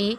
1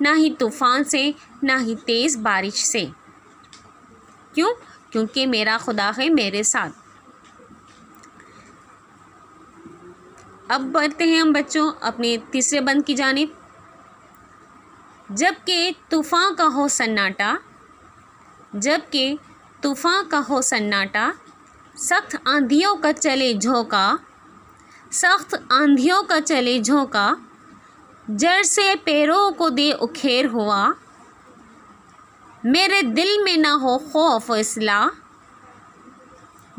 نہ ہی طوفان سے، نہ ہی تیز بارش سے۔ کیوں؟ کیونکہ میرا خدا ہے میرے ساتھ۔ اب بڑھتے ہیں ہم بچوں اپنے تیسرے بند کی جانب۔ جب کہ طوفان کا ہو سناٹا، جب کہ طوفان کا ہو سناٹا، سخت آندھیوں کا چلے جھونکا، سخت آندھیوں کا چلے جھونکا، جڑ سے پیروں کو دے اکھیر ہوا، میرے دل میں نہ ہو خوف و اصلاح،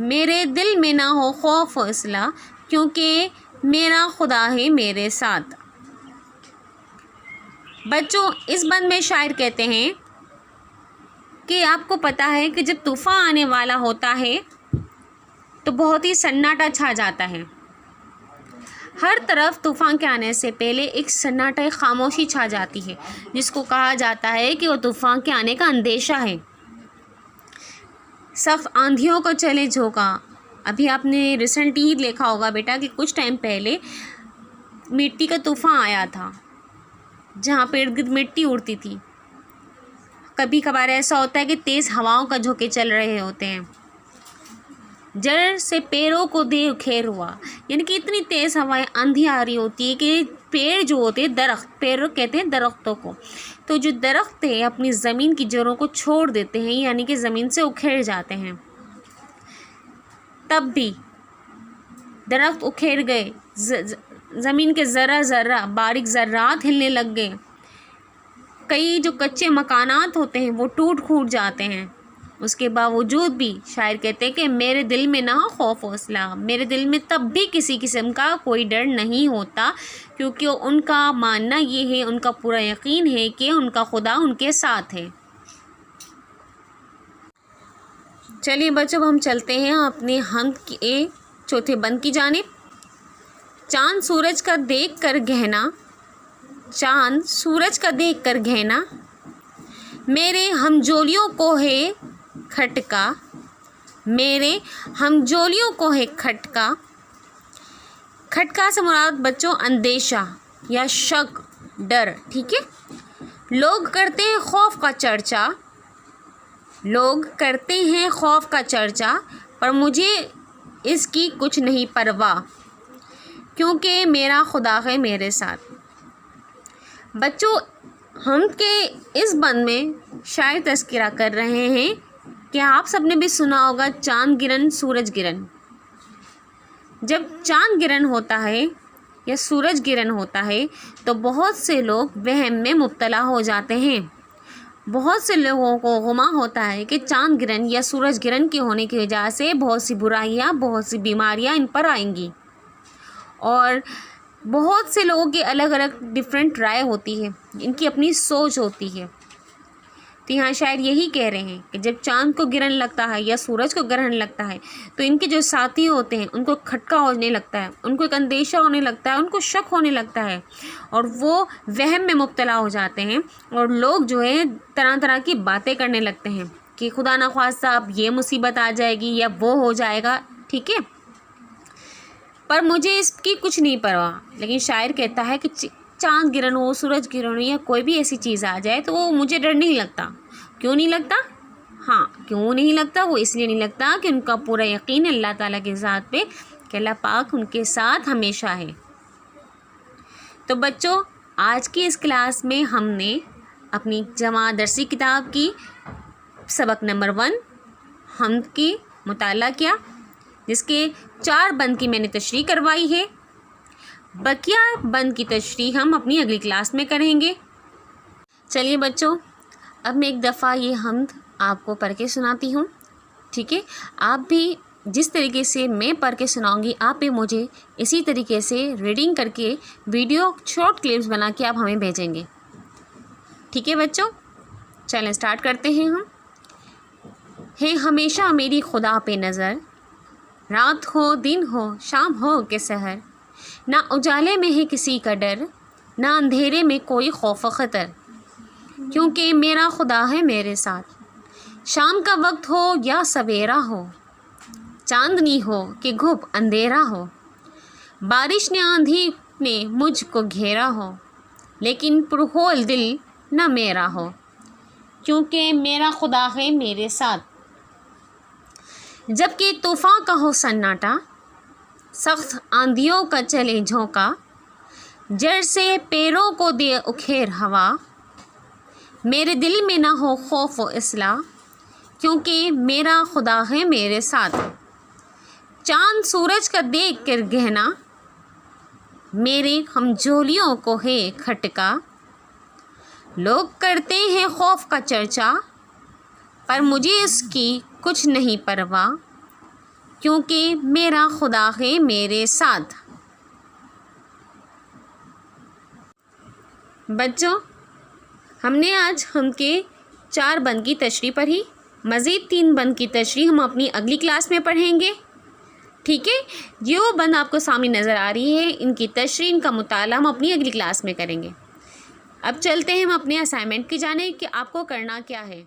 میرے دل میں نہ ہو خوف و اصلاح، کیونکہ میرا خدا ہے میرے ساتھ۔ بچوں اس بند میں شاعر کہتے ہیں کہ آپ کو پتہ ہے کہ جب طوفان آنے والا ہوتا ہے تو بہت ہی سناٹا چھا جاتا ہے۔ ہر طرف طوفان کے آنے سے پہلے ایک سناٹا، ایک خاموشی چھا جاتی ہے، جس کو کہا جاتا ہے کہ وہ طوفان کے آنے کا اندیشہ ہے۔ سخت آندھیوں کو چلے جھونکا، ابھی آپ نے ریسنٹلی دیکھا ہوگا بیٹا کہ کچھ ٹائم پہلے مٹی کا طوفان آیا تھا، جہاں پہ ارد گرد مٹی اڑتی تھی۔ کبھی کبھار ایسا ہوتا ہے کہ تیز ہواؤں کا جھونکے چل رہے ہوتے ہیں۔ جڑ سے پیروں کو دے اکھیر ہوا، یعنی کہ اتنی تیز ہوائیں آندھی آ رہی ہوتی ہے کہ پیڑ جو ہوتے ہیں، درخت، پیڑ کہتے ہیں درختوں کو، تو جو درخت ہے اپنی زمین کی جڑوں کو چھوڑ دیتے ہیں، یعنی کہ زمین سے اکھیڑ جاتے ہیں۔ تب بھی درخت اکھیڑ گئے، زمین کے ذرہ ذرہ باریک ذرات ہلنے لگ گئے، کئی جو کچے مکانات ہوتے ہیں وہ ٹوٹ پھوٹ جاتے ہیں۔ اس کے باوجود بھی شاعر کہتے ہیں کہ میرے دل میں نہ ہو خوف و اصلاح، میرے دل میں تب بھی کسی قسم کا کوئی ڈر نہیں ہوتا، کیونکہ ان کا ماننا یہ ہے، ان کا پورا یقین ہے کہ ان کا خدا ان کے ساتھ ہے۔ چلیے بچوں ہم چلتے ہیں اپنے حمد کے چوتھے بند کی جانب۔ چاند سورج کا دیکھ کر گہنا، چاند سورج کا دیکھ کر گہنا، میرے ہمجولیوں کو ہے کھٹکا، میرے ہمجولیوں کو ہے کھٹکا۔ کھٹکا سے مراد بچوں اندیشہ یا شک، ڈر، ٹھیک ہے۔ لوگ کرتے ہیں خوف کا چرچا، لوگ کرتے ہیں خوف کا چرچا، پر مجھے اس کی کچھ نہیں پرواہ، کیونکہ میرا خدا ہے میرے ساتھ۔ بچوں ہم کے اس بند میں شاعر تذکرہ کر رہے ہیں کہ آپ سب نے بھی سنا ہوگا چاند گرہن سورج گرہن۔ جب چاند گرہن ہوتا ہے یا سورج گرہن ہوتا ہے تو بہت سے لوگ وہم میں مبتلا ہو جاتے ہیں۔ بہت سے لوگوں کو گمان ہوتا ہے کہ چاند گرہن یا سورج گرہن کے ہونے کی وجہ سے بہت سی برائیاں، بہت سی بیماریاں ان پر آئیں گی، اور بہت سے لوگوں کی الگ الگ ڈفرینٹ رائے ہوتی ہے، ان کی اپنی سوچ ہوتی ہے۔ تو یہاں شاعر یہی کہہ رہے ہیں کہ جب چاند کو گرہن لگتا ہے یا سورج کو گرہن لگتا ہے تو ان کے جو ساتھی ہوتے ہیں ان کو کھٹکا ہونے لگتا ہے، ان کو ایک اندیشہ ہونے لگتا ہے، ان کو شک ہونے لگتا ہے، اور وہ وہم میں مبتلا ہو جاتے ہیں، اور لوگ جو ہے طرح طرح کی باتیں کرنے لگتے ہیں کہ خدا نخواستہ اب یہ مصیبت آ جائے گی یا وہ ہو جائے گا، ٹھیک ہے۔ پر مجھے اس کی کچھ نہیں پرواہ، لیکن شاعر کہتا ہے کہ چاند گرہن ہو، سورج گرہن ہو، یا کوئی بھی ایسی چیز آ جائے تو وہ مجھے ڈر نہیں لگتا۔ کیوں نہیں لگتا؟ ہاں کیوں نہیں لگتا؟ وہ اس لیے نہیں لگتا کہ ان کا پورا یقین اللہ تعالیٰ کے ذات پہ، کہ اللہ پاک ان کے ساتھ ہمیشہ ہے۔ تو بچوں آج کی اس کلاس میں ہم نے اپنی جمع درسی کتاب کی سبق نمبر 1 حمد کی مطالعہ کیا، جس کے 4 بند کی میں نے تشریح کروائی ہے۔ بقیہ بند کی تشریح ہم اپنی اگلی کلاس میں کریں گے۔ چلیے بچوں اب میں ایک دفعہ یہ حمد آپ کو پڑھ کے سناتی ہوں، ٹھیک ہے۔ آپ بھی جس طریقے سے میں پڑھ کے سناؤں گی آپ بھی مجھے اسی طریقے سے ریڈنگ کر کے ویڈیو شارٹ کلپس بنا کے آپ ہمیں بھیجیں گے، ٹھیک ہے بچوں۔ چلیں اسٹارٹ کرتے ہیں ہم۔ ہے ہمیشہ میری خدا پہ نظر، رات ہو دن ہو شام ہو کہ سحر، نہ اجالے میں ہے کسی کا ڈر، نہ اندھیرے میں کوئی خوف و خطر، کیونکہ میرا خدا ہے میرے ساتھ۔ شام کا وقت ہو یا سویرا ہو، چاندنی ہو کہ گھپ اندھیرا ہو، بارش نے آندھی نے مجھ کو گھیرا ہو، لیکن پرہول دل نہ میرا ہو، کیونکہ میرا خدا ہے میرے ساتھ۔ جب کہ طوفان کا ہو سناٹا، سخت آندھیوں کا چلے جھونکا، جڑ سے پیروں کو دے اکھیر ہوا، میرے دل میں نہ ہو خوف و اصلاح، کیونکہ میرا خدا ہے میرے ساتھ۔ چاند سورج کا دیکھ کر گہنا، میرے ہمجولیوں کو ہے کھٹکا، لوگ کرتے ہیں خوف کا چرچا، پر مجھے اس کی کچھ نہیں پرواہ، کیونکہ میرا خدا ہے میرے ساتھ۔ بچوں، ہم نے آج ہم کے 4 بند کی تشریح پڑھی، مزید 3 بند کی تشریح ہم اپنی اگلی کلاس میں پڑھیں گے، ٹھیک ہے؟ یہ وہ بند آپ کو سامنے نظر آ رہی ہے، ان کی تشریح، ان کا مطالعہ ہم اپنی اگلی کلاس میں کریں گے۔ اب چلتے ہیں ہم اپنے اسائنمنٹ کی جانب کہ آپ کو کرنا کیا ہے۔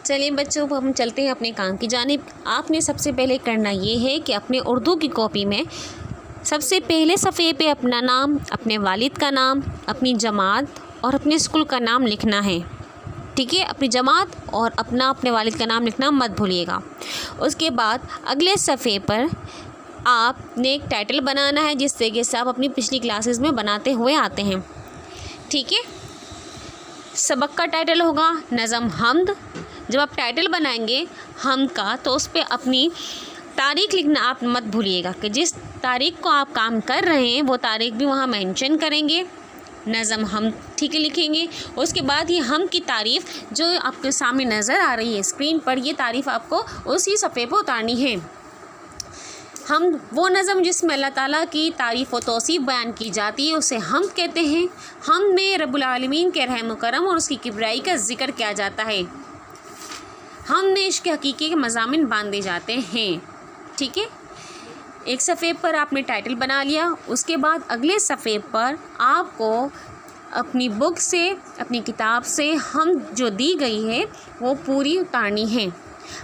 چلیے بچوں، ہم چلتے ہیں اپنے کام کی جانب۔ آپ نے سب سے پہلے کرنا یہ ہے کہ اپنے اردو کی کاپی میں سب سے پہلے صفحے پہ اپنا نام، اپنے والد کا نام، اپنی جماعت اور اپنے اسکول کا نام لکھنا ہے، ٹھیک ہے؟ اپنی جماعت اور اپنے والد کا نام لکھنا مت بھولیے گا۔ اس کے بعد اگلے صفحے پر آپ نے ایک ٹائٹل بنانا ہے، جس طریقے سے آپ اپنی پچھلی کلاسز میں بناتے ہوئے آتے ہیں، ٹھیک ہے؟ سبق کا ٹائٹل ہوگا نظم حمد۔ جب آپ ٹائٹل بنائیں گے حمد کا تو اس پہ اپنی تاریخ لکھنا آپ مت بھولیے گا، کہ جس تاریخ کو آپ کام کر رہے ہیں وہ تاریخ بھی وہاں مینشن کریں گے، نظم حمد ٹھیک ہے لکھیں گے۔ اس کے بعد یہ حمد کی تعریف جو آپ کے سامنے نظر آ رہی ہے اسکرین پر، یہ تعریف آپ کو اسی صفحے پہ اتارنی ہے۔ حمد وہ نظم جس میں اللہ تعالیٰ کی تعریف و توصیف بیان کی جاتی ہے اسے حمد کہتے ہیں۔ حمد میں رب العالمین کے رحم و کرم اور اس کی کبریائی کا ذکر کیا جاتا ہے۔ حمد میں عشق حقیقی کے مضامین باندھے جاتے ہیں، ٹھیک ہے؟ ایک صفحے پر آپ نے ٹائٹل بنا لیا، اس کے بعد اگلے صفحے پر آپ کو اپنی بک سے، اپنی کتاب سے حمد جو دی گئی ہے وہ پوری اتارنی ہے۔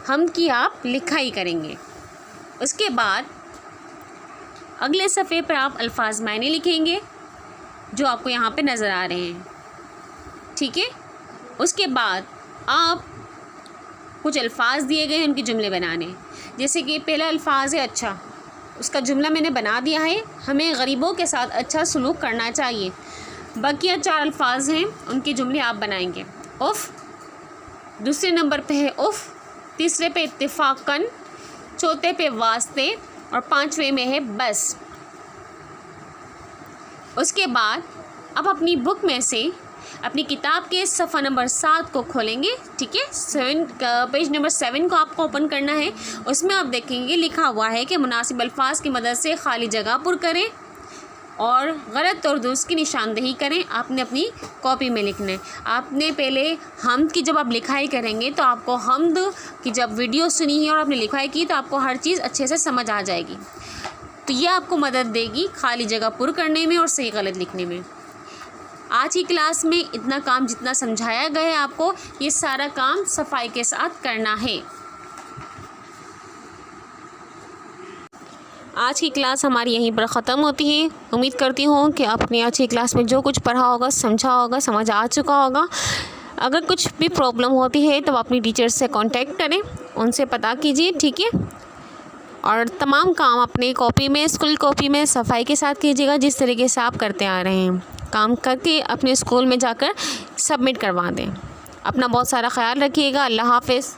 حمد کی آپ لکھائی کریں گے۔ اس کے بعد اگلے صفحے پر آپ الفاظ معنی لکھیں گے جو آپ کو یہاں پہ نظر آ رہے ہیں، ٹھیک ہے؟ اس کے بعد آپ کچھ الفاظ دیے گئے ہیں ان کے جملے بنانے، جیسے کہ پہلا الفاظ ہے اچھا، اس کا جملہ میں نے بنا دیا ہے، ہمیں غریبوں کے ساتھ اچھا سلوک کرنا چاہیے۔ بقیہ 4 الفاظ ہیں ان کے جملے آپ بنائیں گے۔ اف دوسرے نمبر پہ ہے اف، تیسرے پہ اتفاقاً، چوتھے پہ واسطے اور 5ویں میں ہے بس۔ اس کے بعد اب اپنی بک میں سے اپنی کتاب کے صفحہ نمبر 7 کو کھولیں گے، ٹھیک ہے؟ پیج نمبر 7 کو آپ کو اوپن کرنا ہے۔ اس میں آپ دیکھیں گے لکھا ہوا ہے کہ مناسب الفاظ کی مدد سے خالی جگہ پر کریں اور غلط اور درست کی نشاندہی کریں۔ آپ نے اپنی کاپی میں لکھنا ہے۔ آپ نے پہلے حمد کی جب آپ لکھائی کریں گے تو آپ کو حمد کی جب ویڈیو سنی ہے اور آپ نے لکھائی کی تو آپ کو ہر چیز اچھے سے سمجھ آ جائے گی، تو یہ آپ کو مدد دے گی خالی جگہ پر کرنے میں اور صحیح غلط لکھنے میں۔ آج کی کلاس میں اتنا کام جتنا سمجھایا گیا ہے آپ کو، یہ سارا کام صفائی کے ساتھ کرنا ہے۔ آج کی کلاس ہماری یہیں پر ختم ہوتی ہے۔ امید کرتی ہوں کہ آپ نے آج کی کلاس میں جو کچھ پڑھا ہوگا، سمجھا ہوگا، سمجھ آ چکا ہوگا۔ اگر کچھ بھی پرابلم ہوتی ہے تو اپنی ٹیچر سے کانٹیکٹ کریں، ان سے پتہ کیجیے، ٹھیک ہے؟ اور تمام کام اپنے کاپی میں، اسکول کاپی میں صفائی کے ساتھ کیجیے گا، جس طریقے سے آپ کرتے آ رہے ہیں۔ کام کر کے اپنے اسکول میں جا کر سبمٹ کروا دیں۔ اپنا بہت سارا خیال رکھیے گا۔ اللہ حافظ۔